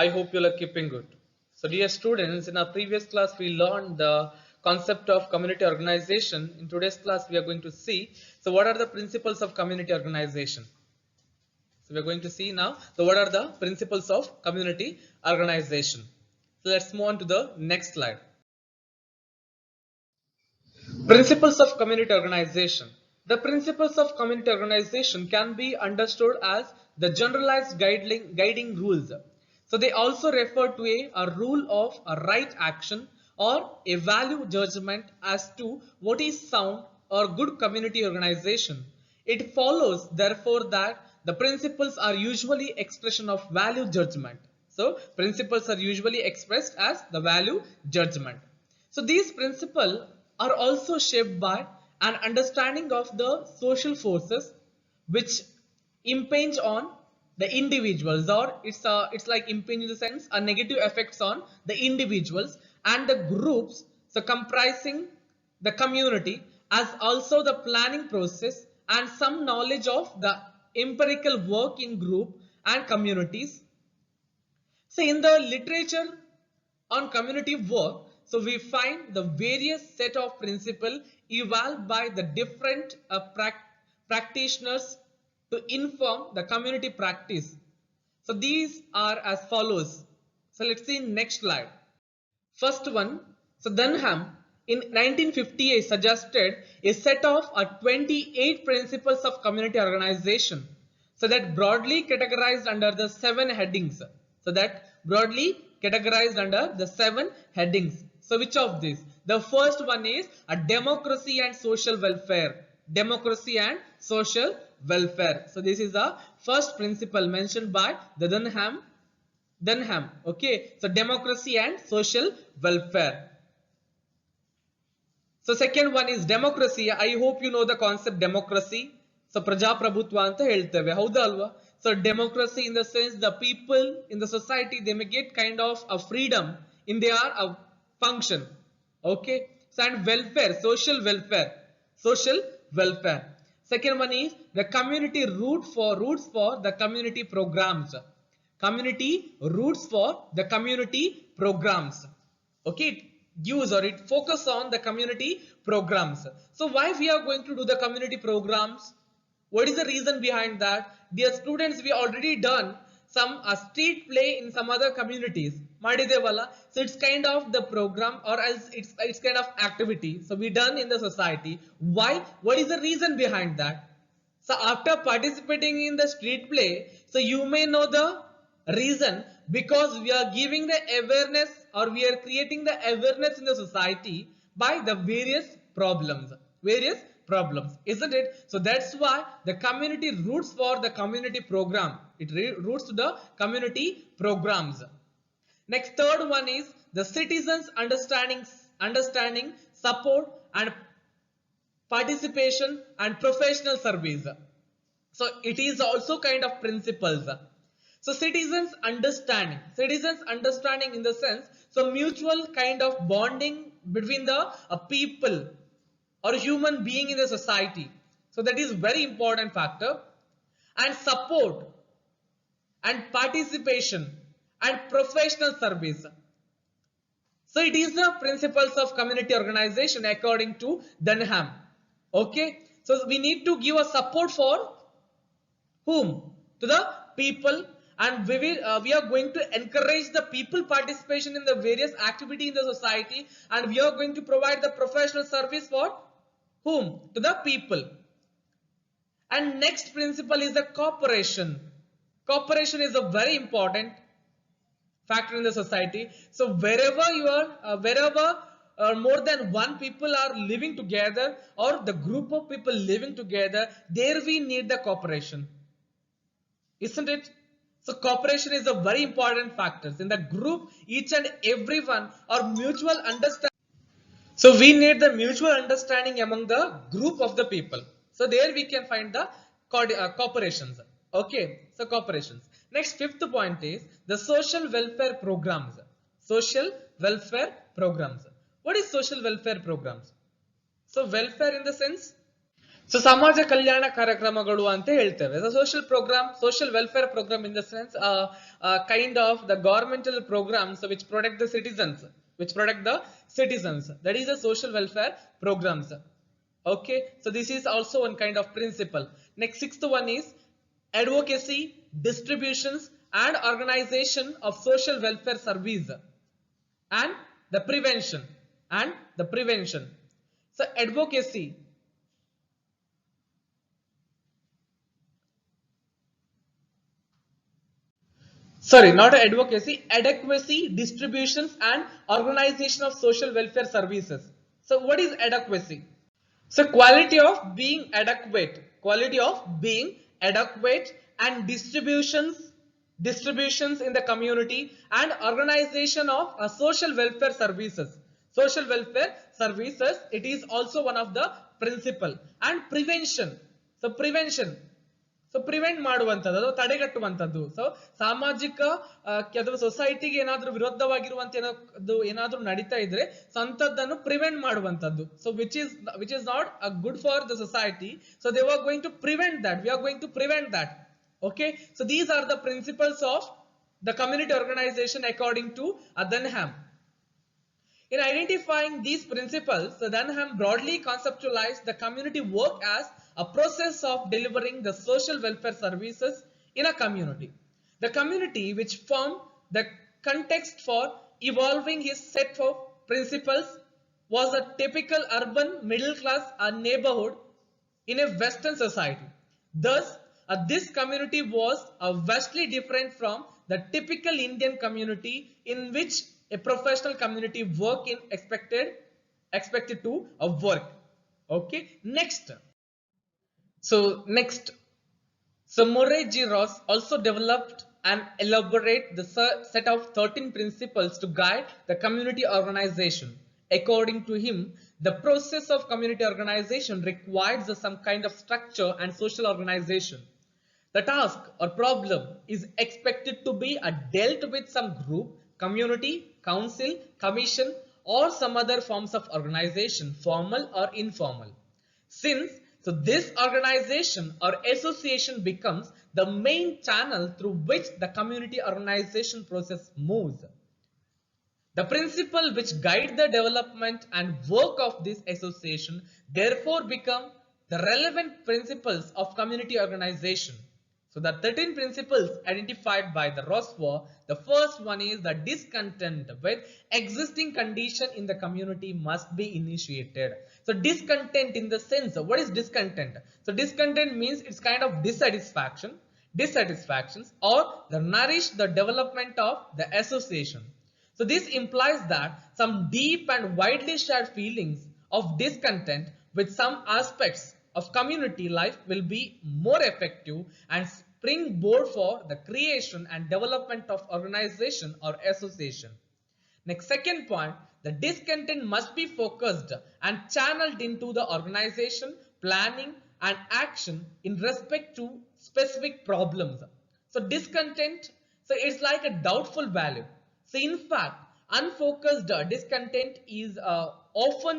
I hope you are keeping good. So dear students, in our previous class we learned the concept of community organization. In today's class we are going to see, so what are the principles of community organization? So we are going to see now, so what are the principles of community organization? So let's move on to the next slide. Principles of community organization. The principles of community organization can be understood as the generalized guiding rules. So they also refer to a rule of a right action or a value judgment as to what is sound or good community organization. It follows therefore that the principles are usually expression of value judgment. So principles are usually expressed as the value judgment. So these principles are also shaped by an understanding of the social forces which impinge on the individuals, or it's like impinge in the sense a negative effects on the individuals and the groups, so comprising the community, as also the planning process and some knowledge of the empirical work in group and communities. So in the literature on community work, so we find the various set of principles evolved by the different practitioners to inform the community practice. So these are as follows. So let's see next slide. First one, so Dunham in 1958 suggested a set of 28 principles of community organization, so that broadly categorized under the 7 headings. So that broadly categorized under the 7 headings. So which of these? The first one is a democracy and social welfare. Democracy and social welfare. So this is the first principle mentioned by the Dunham. Okay, so democracy and social welfare. So second one is democracy. I hope you know the concept democracy. So ಪ್ರಜಾಪ್ರಭುತ್ವ ಅಂತ ಹೇಳ್ತೇವೆ, ಹೌದಾ ಅಲ್ವಾ? So democracy in the sense the people in the society, they may get kind of a freedom in their function. Okay, so and welfare, social welfare, social welfare. Second one is the community roots for the community programs. Community roots for the community programs. Okay, it gives or it focus on the community programs. So why we are going to do the community programs? What is the reason behind that? Dear students, we already done some street play in some other communities. Madidevalla. So it's kind of the program, or else it's kind of activity. So we done in the society. Why? What is the reason behind that? So after participating in the street play, so you may know the reason, because we are giving the awareness, or we are creating the awareness in the society by the various problems, isn't it? So that's why the community roots for the community program. It roots to the community programs. Next, third one is the citizens understanding, support and participation and professional service. So it is also kind of principles. So citizens understanding in the sense, so mutual kind of bonding between the people or human being in the society. So that is very important factor. And support and participation and professional service. So it is the principles of community organization according to Dunham. Okay, so we need to give a support for whom? To the people. And we are going to encourage the people participation in the various activity in the society, and we are going to provide the professional service for whom? To the people. And next principle is the cooperation. Cooperation is a very important factor in the society. So wherever more than one people are living together, or the group of people living together, there we need the cooperation, isn't it? So cooperation is a very important factor in the group. Each and everyone or mutual understanding. So we need the mutual understanding among the group of the people. So there we can find the cooperations. Okay, so cooperations. Next, fifth point is the social welfare programs. Social welfare programs. What is social welfare programs? So welfare in the sense, so ಸಮಾಜ ಕಲ್ಯಾಣ ಕಾರ್ಯಕ್ರಮಗಳು ಅಂತ ಹೇಳ್ತೇವೆ. Social programme, social welfare programme in the sense kind of the governmental programs which protect the citizens, that is a social welfare programs. Okay, so this is also one kind of principle. Next, sixth one is advocacy, distributions and organization of social welfare service and the prevention. So advocacy, sorry, not advocacy, adequacy, distributions and organization of social welfare services. So what is adequacy? So quality of being adequate and distributions in the community and organization of social welfare services. Social welfare services, it is also one of the principle. And prevention. So prevention, so prevent ಮಾಡುವಂಥದ್ದು ಅಥವಾ ತಡೆಗಟ್ಟುವಂಥದ್ದು. So ಸಾಮಾಜಿಕ ಅಥವಾ ಸೊಸೈಟಿಗೆ ಏನಾದ್ರೂ ವಿರುದ್ಧವಾಗಿರುವಂತ ಏನಾದ್ರೂ ನಡೀತಾ ಇದ್ರೆ ಅಂಥದ್ದನ್ನು ಪ್ರಿವೆಂಟ್ ಮಾಡುವಂಥದ್ದು. So which is not good for the society, so they are going to prevent that, we are going to prevent that. Okay, so these are the principles of the community organization according to Dunham. In identifying these principles, Dunham broadly conceptualized the community work as a process of delivering the social welfare services in a community. The community which formed the context for evolving his set of principles was a typical urban middle class neighborhood in a Western society. Thus, this community was vastly different from the typical Indian community in which a professional community expected to work. Okay, next. So Murray G. Ross also developed and elaborate the set of 13 principles to guide the community organization. According to him, the process of community organization requires some kind of structure and social organization. The task or problem is expected to be dealt with some group, community, council, commission or some other forms of organization, formal or informal. So this organization or association becomes the main channel through which the community organization process moves. The principle which guide the development and work of this association therefore become the relevant principles of community organization. So the 13 principles identified by the Ross were, the first one is the discontent with existing condition in the community must be initiated. So discontent in the sense, what is discontent? So discontent means it's kind of dissatisfactions or the nourish the development of the association. So this implies that some deep and widely shared feelings of discontent with some aspects of community life will be more effective and springboard for the creation and development of organization or association. Next, second point, the discontent must be focused and channeled into the organization, planning and action in respect to specific problems. So discontent, so it's like a doubtful value. So in fact, unfocused discontent is often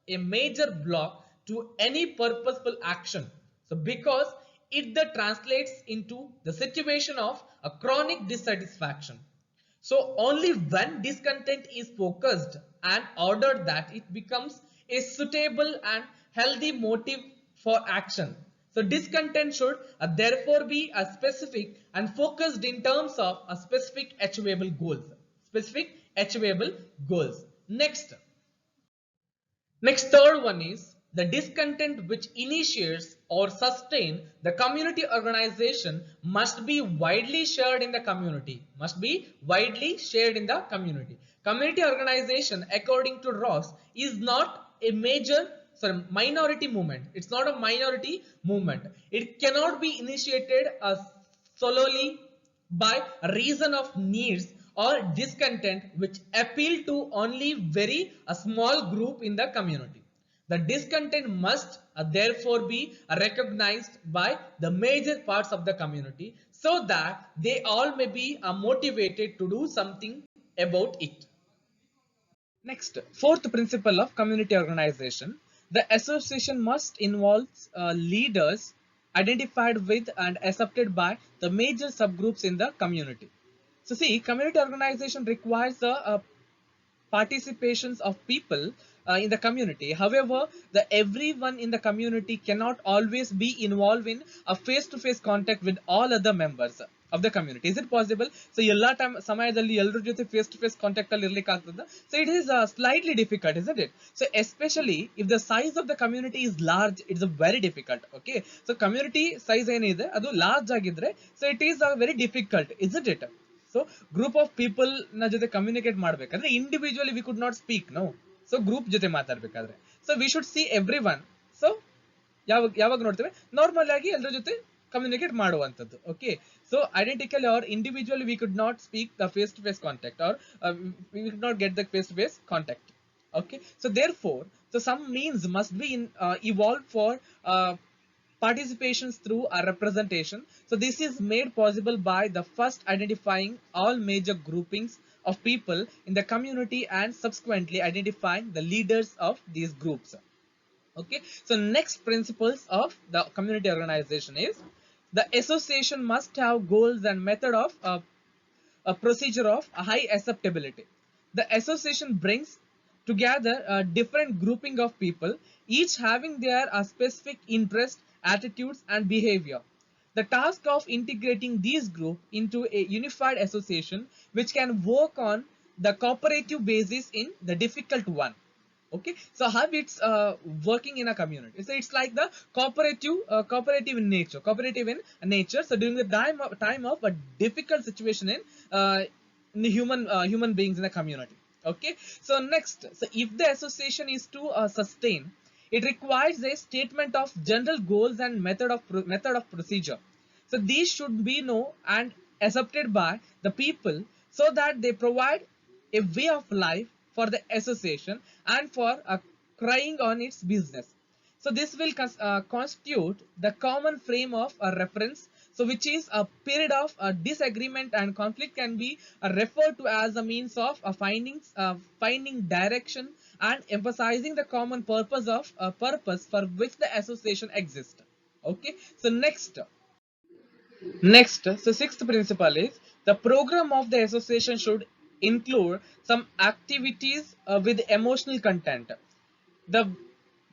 a major block to any purposeful action. So because it translates into the situation of a chronic dissatisfaction. So only when discontent is focused and ordered that it becomes a suitable and healthy motive for action. So discontent should therefore be a specific and focused in terms of a specific achievable goals. Next, third one is the discontent which initiates or sustain the community organization must be widely shared in the community. Community organization, according to Ross, is not a minority movement. It's not a minority movement. It cannot be initiated solely by reason of needs or discontent which appeal to only a small group in the community. The discontent must therefore be recognized by the major parts of the community so that they all may be motivated to do something about it. Next, fourth principle of community organization. The association must involve leaders identified with and accepted by the major subgroups in the community. So see, community organization requires the participations of people in the community. However, the everyone in the community cannot always be involved in a face-to-face contact with all other members of the community. Is it possible? So ಎಲ್ಲ time ಸಮಯದಲ್ಲಿ ಎಲ್ಲರ ಜೊತೆ face to face contact ಅಲ್ಲಿ ಇರ್ಲಿಕ್ಕೆ ಆಗ್ತದ? So it is slightly difficult, isn't it? So especially if the size of the community is large, it's a very difficult. Okay, so community size ಏನಿದೆ ಅದು large ಆಗಿದ್ರೆ, so it is very difficult, isn't it? So group of people ನ ಜೊತೆ communicate ಮಾಡ್ಬೇಕಂದ್ರೆ individually we could not speak no. So group ಜೊತೆ ಮಾತಾಡ್ಬೇಕಾದ್ರೆ so we should see every one. So ಯಾವಾಗ ಯಾವಾಗ ನೋಡ್ತೇವೆ ನಾರ್ಮಲ್ ಆಗಿ ಎಲ್ಲರ ಜೊತೆ ಕಮ್ಯುನಿಕೇಟ್ ಮಾಡುವಂಥದ್ದು. Okay, so identically or individually we could not speak the face to face contact or we could not get the face to face contact. Okay, so therefore, so some means must be evolved for participations through a representation. So this is made possible by the first identifying all major groupings of people in the community and subsequently identifying the leaders of these groups. Okay, so next principles of the community organization is the association must have goals and method of a procedure of high acceptability. The association brings together a different grouping of people, each having their specific interest, attitudes, and behavior. The task of integrating these groups into a unified association which can work on the cooperative basis in the difficult one. Okay, so how it's working in a community, so it's like the cooperative in nature, so during the time of a difficult situation in the human beings in the community. Okay, so next, so if the association is to sustain, it requires a statement of general goals and method of procedure. So these should be known and accepted by the people so that they provide a way of life for the association and for carrying on its business. So this will constitute the common frame of a reference, so which is a period of disagreement and conflict can be referred to as a means of finding direction and emphasizing the common purpose for which the association exists. Okay, so next, so sixth principle is the program of the association should include some activities with emotional content. The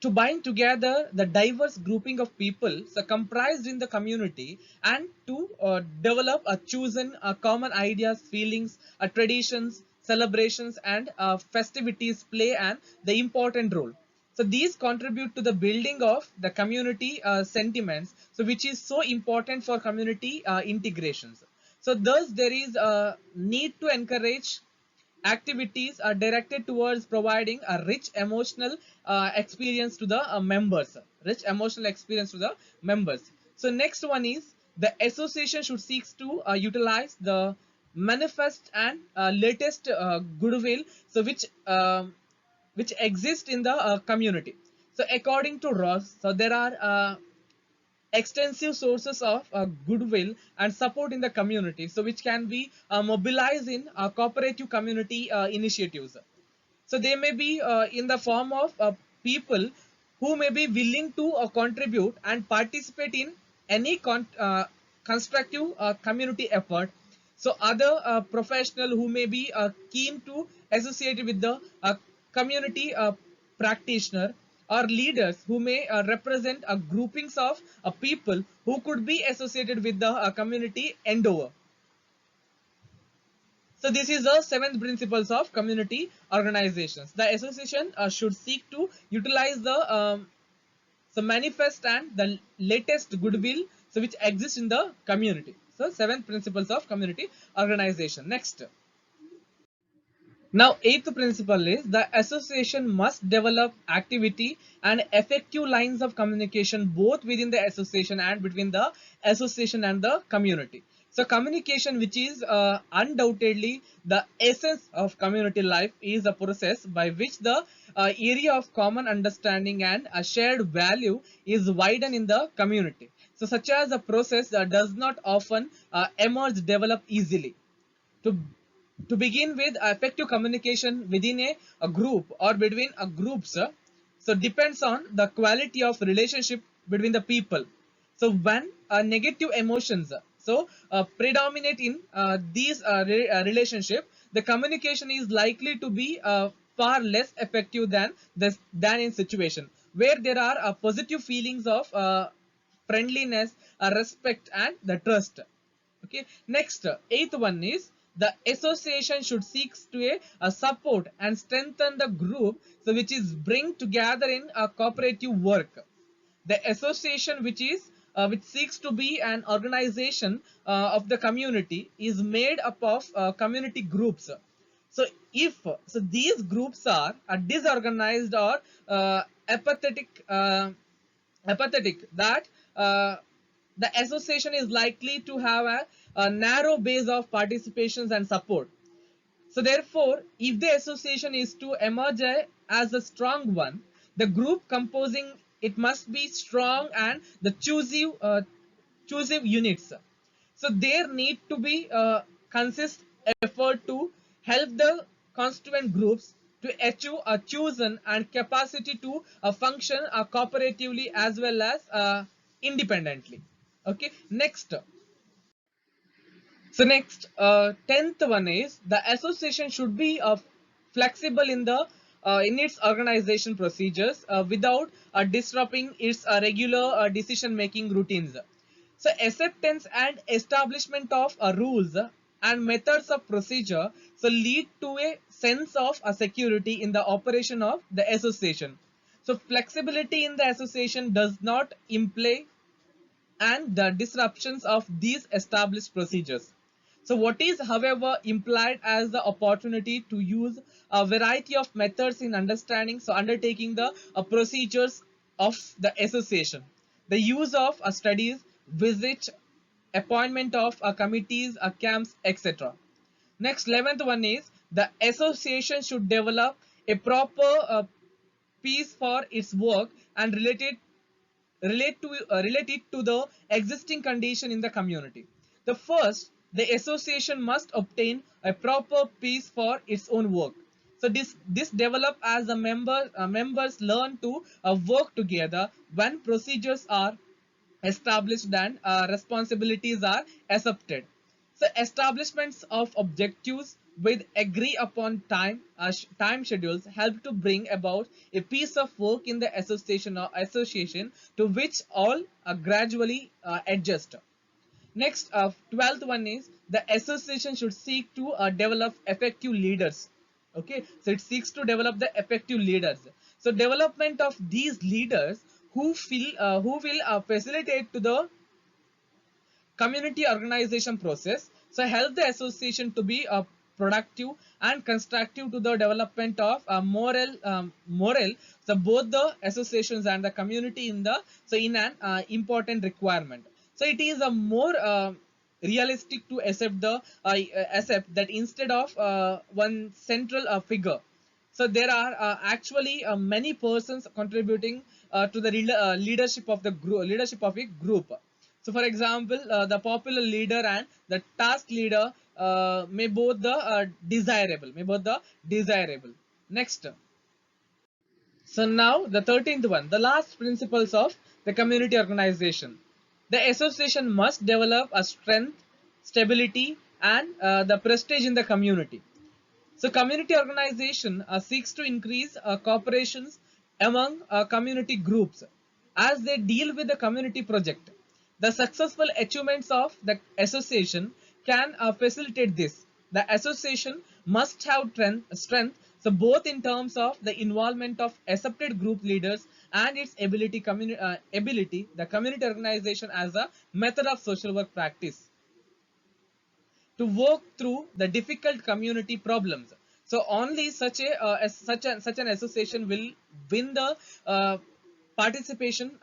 to bind together the diverse grouping of people so comprised in the community and to develop a chosen common ideas, feelings, traditions, celebrations, and festivities play an the important role. So these contribute to the building of the community sentiments, so which is so important for community integrations. So thus there is a need to encourage activities are directed towards providing a rich emotional experience to the members. So next one is the association should seek to utilize the manifest and latest goodwill, so which exist in the community. So according to Ross, so there are extensive sources of goodwill and support in the community, so which can be mobilized in cooperative community initiatives. So they may be in the form of people who may be willing to contribute and participate in any constructive community effort. So other professional who may be keen to associate with the community practitioner or leaders who may represent groupings of people who could be associated with the community endeavor. So this is the seventh principles of community organizations. The association should seek to utilize the manifest and the latest goodwill, so which exists in the community. So seventh principles of community organization. Next. Now, eighth principle is the association must develop activity and effective lines of communication both within the association and between the association and the community. So communication, which is undoubtedly the essence of community life, is a process by which the area of common understanding and a shared value is widened in the community. So such as a process that does not often develop easily. To begin with, effective communication within a group or between groups, so so depends on the quality of relationship between the people. So when negative emotions predominate in these relationship, the communication is likely to be far less effective than in situation where there are positive feelings of friendliness, respect, and the trust. Okay, next, eighth one is the association should seek to a support and strengthen the group, so which is bring together in a cooperative work. The association which seeks to be an organization of the community is made up of community groups. So if so these groups are disorganized or apathetic, that the association is likely to have a narrow base of participations and support. So therefore, if the association is to emerge as a strong one, the group composing it must be strong and the choosive units. So there need to be consist effort to help the constituent groups to achieve a chosen and capacity to function cooperatively as well as independently. Okay, next. So next, tenth one is the association should be flexible in its organization procedures without disrupting its regular decision making routines. So acceptance and establishment of rules and methods of procedure so lead to a sense of security in the operation of the association. So flexibility in the association does not imply and the disruptions of these established procedures. So what is, however, implied as the opportunity to use a variety of methods in understanding, so undertaking the procedures of the association. The use of studies, visit, appointment of committees, camps, etc. Next, 11th one is the association should develop a proper piece for its work and relate it to the existing condition in the community. The first, the association must obtain a proper piece for its own work. So this develop as the members learn to work together when procedures are established and responsibilities are accepted. So establishments of objectives with agree upon time schedules help to bring about a piece of work in the association to which all gradually adjust. Next, 12th one is the association should seek to develop effective leaders. Okay, so it seeks to develop the effective leaders. So development of these leaders who will facilitate to the community organization process, so help the association to be productive and constructive to the development of moral, so both the associations and the community in the so in an important requirement. So it is a more realistic to accept that instead of one central figure, so there are actually many persons contributing to the leadership of the leadership of a group. So, for example, the popular leader and the task leader may both the desirable. Next. So now the 13th one, the last principles of the community organization. The association must develop a strength, stability, and the prestige in the community. So community organization seeks to increase cooperations among community groups as they deal with the community project. The successful achievements of the association can facilitate this. The association must have strength, so both in terms of the involvement of accepted group leaders and its the community organization as a method of social work practice to work through the difficult community problems. So only such an association will win the participation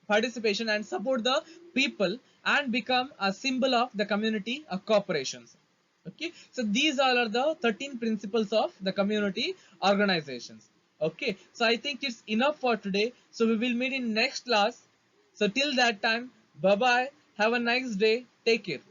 participation and support the people and become a symbol of the community corporations. Okay, so these all are the 13 principles of the community organizations. Okay, so I think it's enough for today. So we will meet in next class. So till that time, bye bye. Have a nice day. Take care.